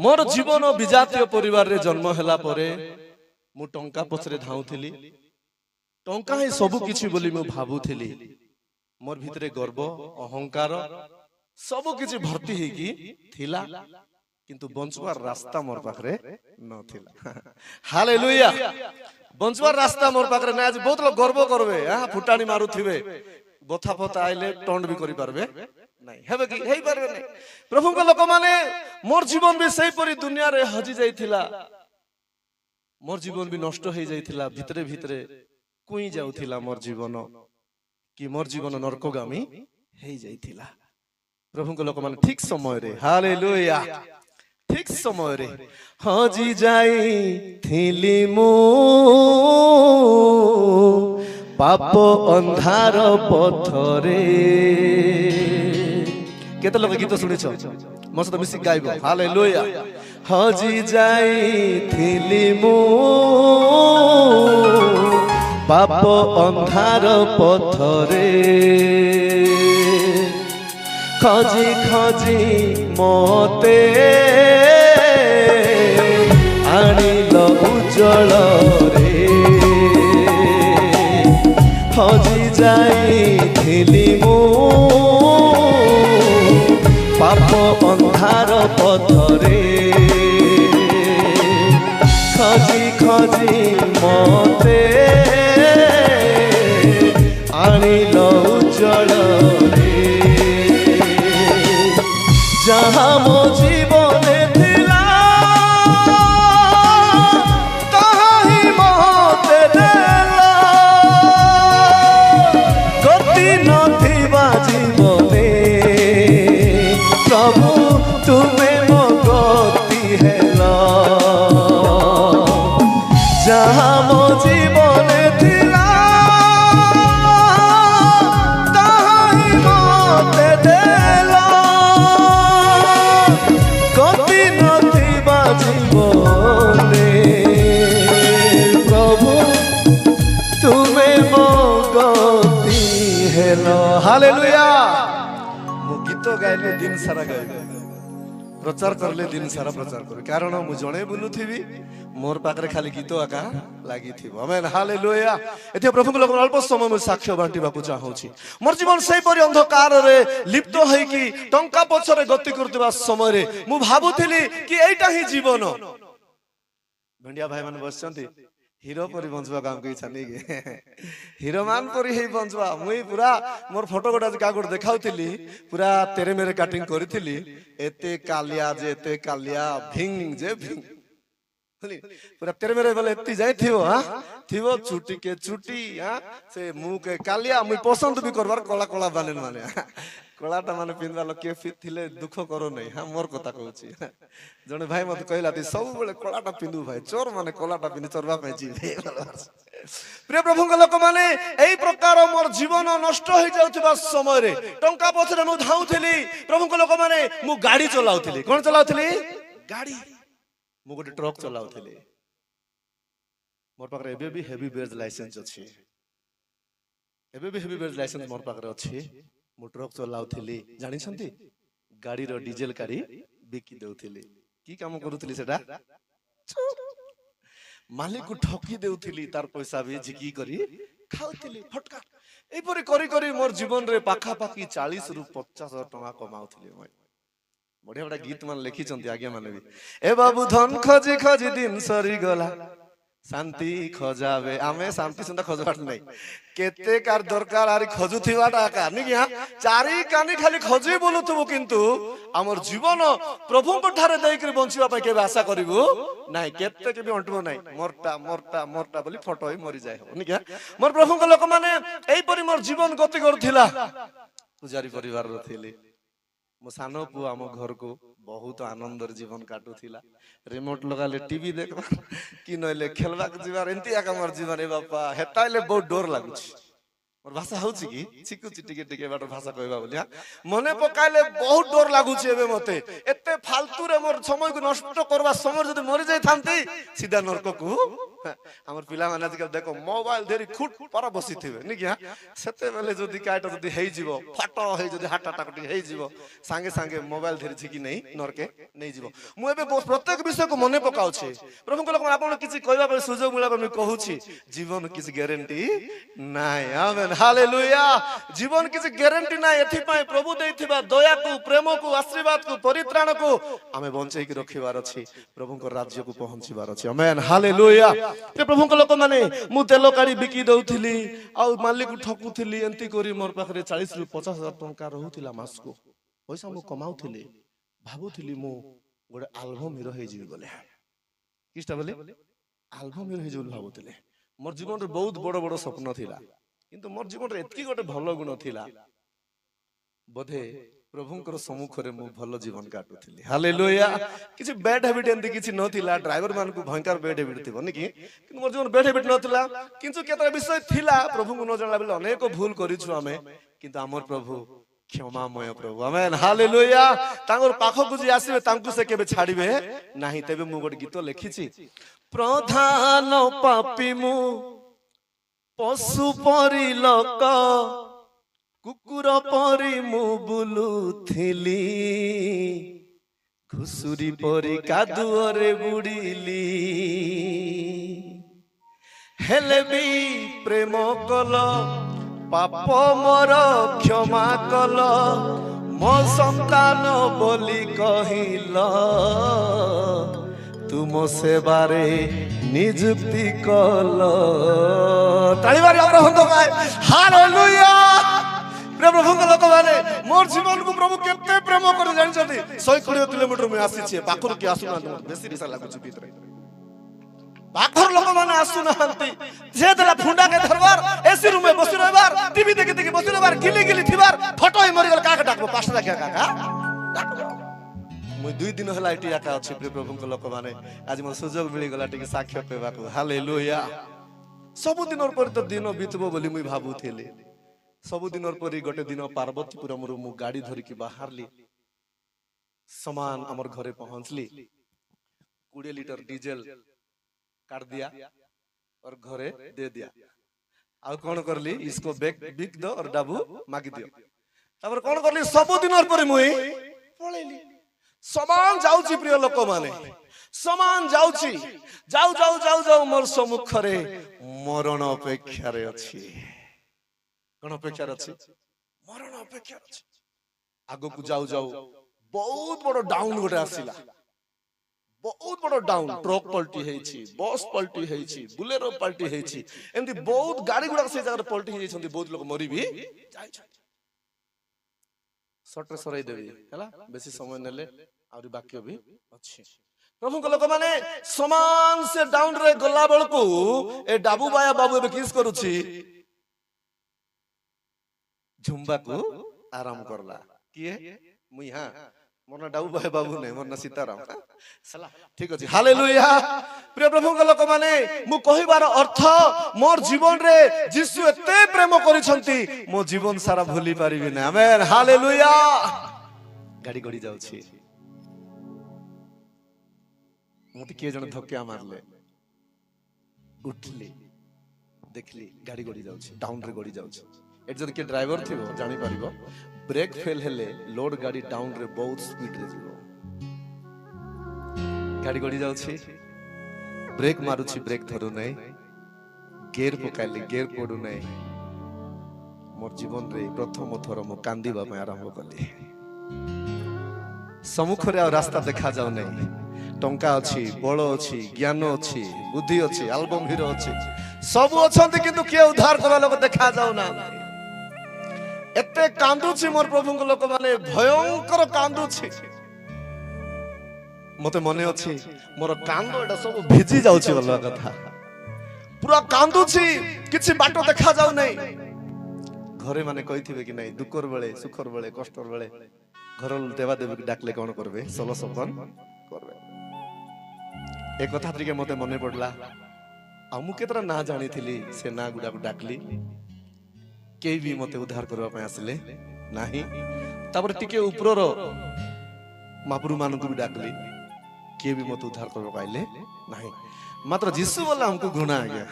मोर जीवन विजातीय परिवार रे जन्म हैला परे मु टंका पछरे धाउथिली टंका ही सब किछि बोली मु भाबुथिली मोर भितरे गर्व अहंकार सब किछि भर्ती हे की थिला किंतु बंचवार रास्ता मोर पाखरे न थिला हालेलुया बंचवार रास्ता मोर पाखरे ना आज बहुत लोग गर्व करबे हां फुटाणी मारुथिबे बथा फथा आइले टंड भी करि पारबे नहीं हेबे की हेई पारबे नहीं प्रभु को लोक माने मोर जीवन भी सही परी दुनिया रे हजी जाइथिला मोर जीवन भी नष्ट हो जाइथिला भितरे भितरे कुई जाउथिला मोर जीवन कि मोर जीवन नरकगामी हे जाइथिला प्रभु को लोक माने ठीक समय रे हालेलुया ठीक समय रे हजी जाइथिली मु पाप अंधार पथरे केते लोग गीत सुनिछ मोर सहित मिसी गाइबो हालेलुया हजी जाइथिली मु पाप अंधार पथरे खजी खजी मते आनिल उज्जवल रे हजी जाइथिली मु पाप अंधार पथरे खजी खजी मते आनिल उज्जवल रे जहाँ मो जीवन थिला तहाँ ही मते देला गति नथिबा जीवने प्रभु तुमे मो गति हेला जहाँ मो जीवन थिला तहाँ ही मते देला गति नथिबा जीवने प्रभु तुमे मो गति हेला हालेलुया मु गीत गाइले दिन सारा गाइबे प्रचार करले दिन सारा प्रचार करे कारण मु जणे बुलुथिबी मोर पाखरे खाली गीत आका लागि थिबो आमेन हालेलुया एते प्रभु को लोक अल्प समय मु साक्ष्य बांटीबा को चाहूची मोर जीवन सही परि अंधकार रे लिप्त होई कि टंका पछरे गति करतबा समय रे मु भाबुथिली कि एटा ही जीवन भेंडिया भाई माने बसचंती हीरो परि बंचवा काम के इच्छा नहीं के हीरो मान परि हे बंचवा मुई पूरा मोर फोटो गोटा कागड़ देखाउथिली पूरा तेरे मेरे कटिंग करिथिली एते कालिया भिंग जे भिंग पूरा तेरे मेरे बोले एत्ती जाई थिवो हां थिवो छुटी के छुटी हां से मुंह के कालिया मुई पसंद भी करबार कला कला बानेन माने कलाटा माने पिनवा लोक के फिट थिले दुख करो नहीं हां मोर कथा कहूची जने भाई मत कहला ती सब बेले कलाटा पिंदु भाई चोर माने कलाटा पिन चोरबा पे जी प्रिय प्रभु को लोक माने एई प्रकार मोर जीवन नष्ट हो जाउतबा समय रे टंका पछरे मु धाउथिली प्रभु को लोक माने मु गाड़ी चलाउथिली कोन चलाउथिली गाड़ी मु गोटे ट्रक चलाउथिली मोर पाखरे एबे भी हेवी वेज लाइसेंस अछि एबे भी हेवी वेज लाइसेंस मोर पाखरे अछि मु ट्रक चलाउथिली जानि छंती गाड़ी रो डीजल काढी बिकी देउथिली की काम करूथिली सेटा मालिक को ठकी देउथिली तार पैसा भी झिकी करी खाउथिली फटका एई परी करी करी मोर जीवन रे पाखा पाखी 40 रु 50 टका कमाउथिली मैं बढ़िया बड़ा गीत मान लिखी चंती आज्ञा माने भी ए बाबू धन खोजी खोजी दिन सरी गला शांति खोजावे आमे शांति सुंदर खोजबाट नहीं केते कार दरकार आरी खोजुथिबाटा का नि क्या चारी कानी खाली खोजी बोलुथबो किंतु हमर जीवन प्रभु को ठारे देई कर बंचिबा पय के आशा करिवो नाही केते के भी अंटबो नाही मोरटा मोरटा मोरटा बोली फोटो ही मरि जाय हो नि क्या मोर प्रभु को लोक माने एई परि मोर जीवन गति करथिला पुजारी परिवार रो थिली मो सानो पु आम घर को बहुत आनंदर जीवन काटुथिला रिमोट लगाले टीवी देखबा कि नले खेलबा जीवार एंती आका मोर जीवन ए बापा हेताइले बहुत डर लागुछि मोर भाषा होछि कि चिकुछि टिके टिके बाटर भाषा कहबा बोलिया मने पकाइले बहुत डर लागुछि एबे मते एते फालतू रे मोर समय को नष्ट करबा समय जदी मरि जाय थांती सीधा नरक को हमर पिला माने आजकल देखो मोबाइल धरि खुट पर बसी थिबे नि क्या सेते बेले जदी काटा जदी हेइ जीवो फटो हेइ जदी हाट टाकटी हेइ जीवो संगे संगे मोबाइल धरि छिकी नै नरके नै जीवो मु एबे प्रत्येक विषय को मने पकाउ छी प्रभु को लोक आपण किछि कहबा पर सुजोग मिला पर कहू छी जीवन किछि गारंटी नाय आमेन हालेलुया जीवन किछि गारंटी नाय एथि पय प्रभु देथिबा दया को प्रेम को आशीर्वाद को परित्राण को आमे बंचै के रखिबार अछि प्रभु को राज्य को पहुंचीबार अछि आमेन हालेलुया ते प्रभु को लोक माने मु तेल काडी बिकी दउथिली आ मालिक को ठकुथिली एंती करी मोर पाखरे 40 रु 50 हजार टंका रहउथिला मास को पैसा मु कमाउथिली भाबुथिली मु गोटे एल्बम हिरो हे जिवि बोले किस्ता बोले एल्बम हिरो हे जिवि भाबुथिले मोर जीवन रे बहुत बड़ बड़ स्वप्न थिला किंतु मोर जीवन रे एतकी गोटे भलो गुण थिला बोधे प्रभुंकर सम्मुख रे मु भलो जीवन काटुथिली हालेलुया किछि बैड हैबिट एंती किछि नथिला ड्राइवर मान को भयंकर बैड हैबिट थिबो नि कि किंतु मोर जीवन बैड हैबिट नथिला किंतु केतरा विषय थिला प्रभु को न जानला बेले अनेक भूल करिछु आमे किंतु हमर प्रभु क्षमामय प्रभु आमेन हालेलुया तांगर पाखो गुजी आसीबे तांकु से केबे छाड़ीबे नाही तेबे मु गोटे गीत लिखिछि प्रधान पापी मु पशु परि लोक कुकुर परी मु बुलुथिली घुसुरी परी कादुअरे बुड़िली हेले भी प्रेम कल पाप मोर क्षमा कल मो संतान बोली कहिल तुम सेवारे निजुक्ति कल तालिबारी हमरा हंतो गाय हालेलुया प्रभु को लोक माने मोर जीवन को प्रभु केते प्रेम करे जानि छथि 120 किलोमीटर में आसी छी पाखर के आसु ना बेसी रिसा लागु छी भीतर पाखर लोक माने आसु ना हंती जे दला फुंडा के धरबार एसी रूम में बसी रहबार टीवी देखि देखि बसी रहबार गिली गिली थिबार फोटो ही मरि गेल काका डाकबो पास्ता रखा काका डाकबो मु 2 दिन हला इटी आका अछि प्रभु को लोक माने आज म सुजोग मिली गला टिके साक्ष्य पेबा को हालेलुया सब दिन पर तो दिन बीतबो बोली मुई भाबुथिली सब दिन पर गोटे दिन पार्वतीपुरम रु मु गाड़ी धरी की बाहरली सामान हमर घरे पहुंचली 20 लीटर डीजल काट दिया और घरे दे दिया आ कोन करली इसको बिक दो और डाबू मागी दियो तबर कोन करली सब दिन पर मुई पळेली सामान जाउची प्रिय लोक माने सामान जाउची जाऊ जाऊ जाऊ जाऊ मोर सम्मुख रे मरण अपेक्षा रे अछि कौन अपेक्षा अछि मरण अपेक्षा अछि आगो को जाऊ जाऊ बहुत बड़ डाउन गोटे आसिला बहुत बड़ डाउन ट्रक पलटी हेछि बस पलटी हेछि बुलेरो पलटी हेछि एंती बहुत गाड़ी गुडा से जगह पलटी हेछि छथि बहुत लोग मरि भी जाय छथि सटर सराई देबी हला बेसी समय नेले आउरी बाकी भी अछि प्रभु को लोक माने समान से डाउन रे गला बेल को ए डाबू बाया बाबू एबे किस करूछि झुम्बा को आराम करला किए मुई हां मोर डाबू भाई बाबू ने मोर ना सीताराम सला ठीक अछि हालेलुया प्रिय प्रभु के लोक माने मु कहिबार अर्थ मोर जीवन रे यीशु एते प्रेम करिसंती मो जीवन सारा भूली पारिबि ना आमेन हालेलुया गाड़ी गड़ी जाउ छी मते के जण धक्का मारले उठली देखली गाड़ी गड़ी जाउ छी डाउन रे गड़ी जाउ छी एट जन के ड्राइवर थिबो जानि परिबो ब्रेक फेल हेले लोड गाड़ी डाउन रे बहुत स्पीड रे जीवो गाड़ी गड़ी जाउ छी ब्रेक मारू छी ब्रेक धरु नै गेयर पकाली गेयर पडु नै मोर जीवन रे प्रथम थर मो कांदीबा में आरंभ कली सम्मुख रे रास्ता देखा जाउ नै टंका अछि बळ अछि ज्ञान अछि बुद्धि अछि एल्बम हिरो अछि सब अछंती किंतु के उद्धार करा लोक देखा जाउ ना एते कांदुछि मोर प्रभु को लोक माने भयंकर कांदुछि मते मने अछि मोर कांदो एटा सब भिजी जाउछि बल्ला कथा पूरा कांदुछि किछि बाटो देखा जाउ नै घरे माने कहिथिबे कि नै दुखर बेले सुखर बेले कष्टर बेले घर देवा देवी डाकले कोन करबे सलो सपन करबे एक कथा तरीके मते मने पड़ला आमु केतरा ना जानी थिली से ना गुडा को डाकली के भी मते उद्धार करबा पय आसले नाही तापर टिके उपरर महाप्रभु मान को भी डाकली किए भी मत उद्धार कर पाइले नहीं। मात्र जीसु बोला हमको घृणा आ गया,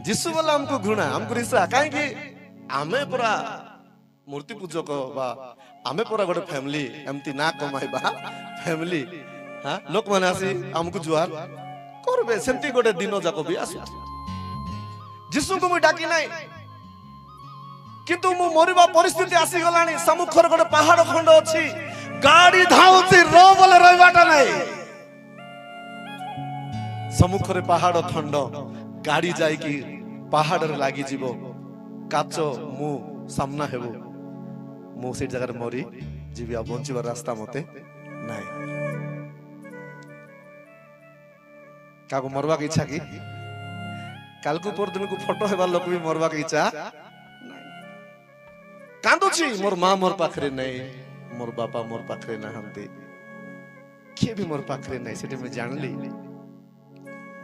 जीसु बोला हमको घृणा, हमको रिसा कहीं आमे पूरा मूर्ति पूजक बा आमे पूरा गोटे फैमिली एमती ना कमाइबा फैमिली हाँ लोक माने आसी हमको जुआर करबे सेमती गोटे दिन जाक भी आसु जीसु को मुई डाकी नाही किंतु मु मरिबा परिस्थिति आसी गलानी सम्मुखर गोटे पहाड़ खंड अछि गाड़ी धाउची रो बोले रहबाटा नाही सम्मुखरे पहाड़ खंड गाड़ी जाई की पहाड़ रे लागी जीवो काच मु सामना हेबो मु से जगह मरी जीवी आ बंचिबार रास्ता मते नाही काको मरवा की इच्छा की काल को पर दिन को फोटो हेबा लोक भी मरवा की इच्छा कांदुची मोर मां मोर पाखरे नहीं मोर बापा मोर पाखरे ना हंते के भी मोर पाखरे नहीं सेटे में जानली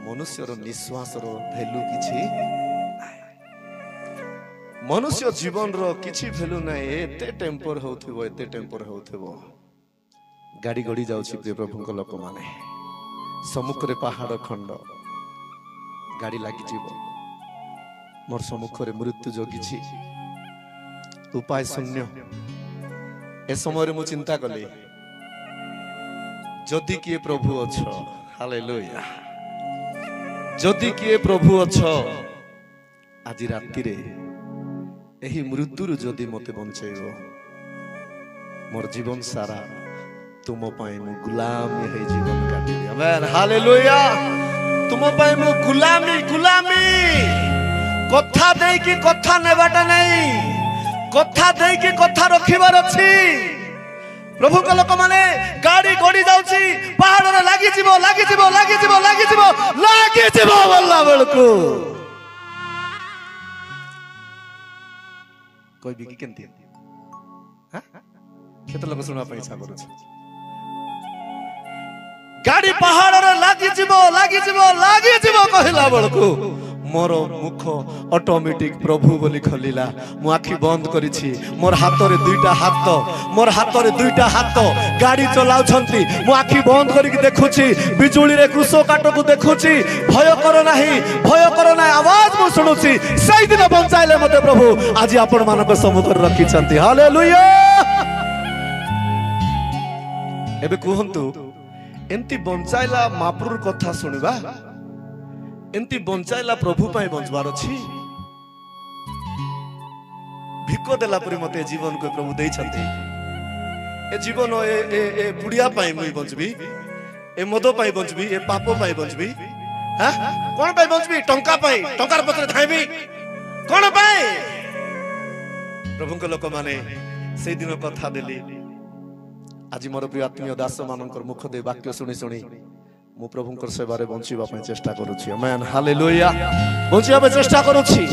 मनुष्यर निश्वास रो वैल्यू किछि मनुष्य जीवन रो किछि वैल्यू नाही एते टेम्पर होथबो एते टेम्पर होथबो गाड़ी गड़ी जाउछि प्रिय प्रभुक लोक माने सम्मुख रे पहाड़ खंड गाड़ी लागी जीवो मोर सम्मुख रे मृत्यु जोगिछि उपाय शून्य ए समय मु चिंता कली जदि किए प्रभु अछ हालेलुया जदि किए प्रभु अछ आज राति रे एही मृत्यु जदि मते बंचेबो मोर जीवन सारा तुम पाए मु गुलामी है जीवन काटी आमेन हालेलुया तुम पाए मु गुलामी गुलामी कथा दे की कथा नेबाटा नहीं कथा दे की कथा रखिबार अछि प्रभु को लोक माने गाड़ी गड़ी जाउची पहाड़ रे लागी जीवो लागी जीवो लागी जीवो लागी जीवो लागी जीवो बोलला बेलको कोई भी केंती हां केते लोक सुनवा पे इच्छा करू गाड़ी पहाड़ रे लागी जीवो कहला बेलको मोर मुख ऑटोमेटिक प्रभु बोली खलिला मु आखि बंद करिछि मोर हाथ रे दुईटा हाथ गाड़ी चलाउ छंती मु आखि बंद करी देखुछि बिजुली रे कृषो काटो को देखुछि भय करो नाही आवाज मु सुनुछि सही दिन बंचाइले मते प्रभु आज आपण मानक सम्मुख रखि छंती हालेलुया एबे कहंतु एंती बंचाइला महाप्रभु कथा सुनिबा एंती बंचाइला प्रभु पाई बंचबार अछि भिको देला परि मते जीवन को प्रभु देइ छथि ए जीवन ए बुढ़िया पाई मुई बंचबी ए मदो पाई बंचबी ए पापो पाई बंचबी हां कोन पाई बंचबी टंका पाई टंकार पत्र धाइबी कोन पाई प्रभु को लोक माने से दिन कथा देली आज मोर प्रिय आत्मीय दास मानकर मुख दे वाक्य सुनी सुनी मु प्रभुंकर सेवारे बंचिबा पय चेष्टा करूछि आमेन हालेलुया बंचिबा पय चेष्टा करूछि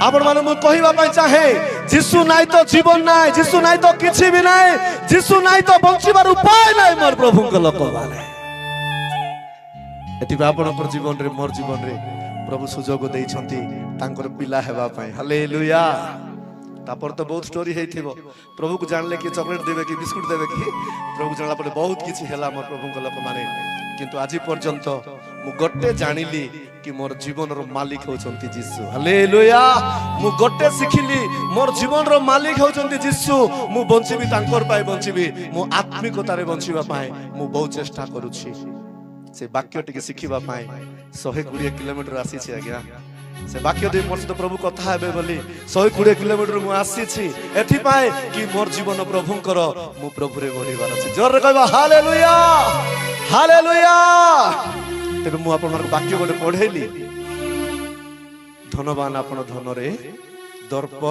आपण माने मु कहिबा पय चाहे जीसु नाइ तो जीवन नाइ जीसु नाइ तो किछि भी नाइ जीसु नाइ तो बंचिबार उपाय नाइ मोर प्रभुंकर लोक माने एति आपणकर जीवन रे मोर जीवन रे प्रभु सुजोग देइ छथि तांकर पिला हेबा पय हालेलुया तापर तो बहुत स्टोरी हेथिबो प्रभु को जानले कि चॉकलेट देबे कि बिस्कुट देबे कि प्रभु जानला पर बहुत किछि हेला मोर प्रभुंकर लोक माने किंतु आज पर्यंत मु गोटे जानिली कि मोर जीवन रो मालिक होचंती जीसु हालेलुया मु गोटे सिखिली मोर जीवन रो मालिक होचंती जीसु मु बंचिबी तांकर पाए बंचिबी मु आत्मिकता रे बंचिबा पाए मु बहुत चेष्टा करूछि से वाक्य टिके सिखिबा पाए 120 किलोमीटर आसी छी आज्ञा से वाक्य दे मोर सहित प्रभु कथा हेबे बोली 120 किलोमीटर मु आसी छी एथि पाए कि मोर जीवन प्रभुंकर मु प्रभु रे बढ़िबार अछि जोर रे कहबा हालेलुया हालेलुया तेबे मु आपन वाक्य गोटे पढेली धनवान आपन धन रे दर्प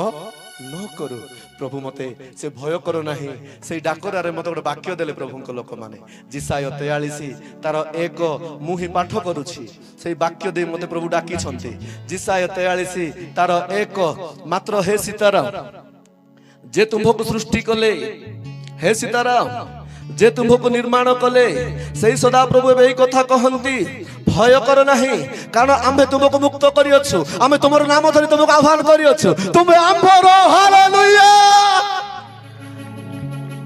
न करू प्रभु मते से भय करो नाही से डाकरा रे मते गोटे वाक्य देले प्रभुंक लोक माने जिसाय 43 तार एक मुहि पाठ करूछि से वाक्य दे मते प्रभु डाकी छन्ते जिसाय 43 तार एक मात्र हे सीताराम जे तुमको सृष्टि कले हे सीताराम जे तुमको निर्माण कले सही सदा प्रभु एई कथा कहंती भय कर नाही कारण आमे तुमको मुक्त करियछु आमे तुमर नाम धरि तुमको आह्वान करियछु तुमे आम्भर हालेलुया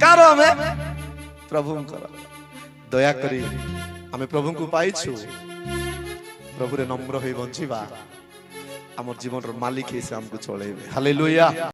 कारण आमे प्रभुंकर दया करी आमे प्रभु को पाइछु प्रभु रे नम्र होई बंचिबा हमर जीवन रो मालिक हिसाब हमको चलेबे हालेलुया।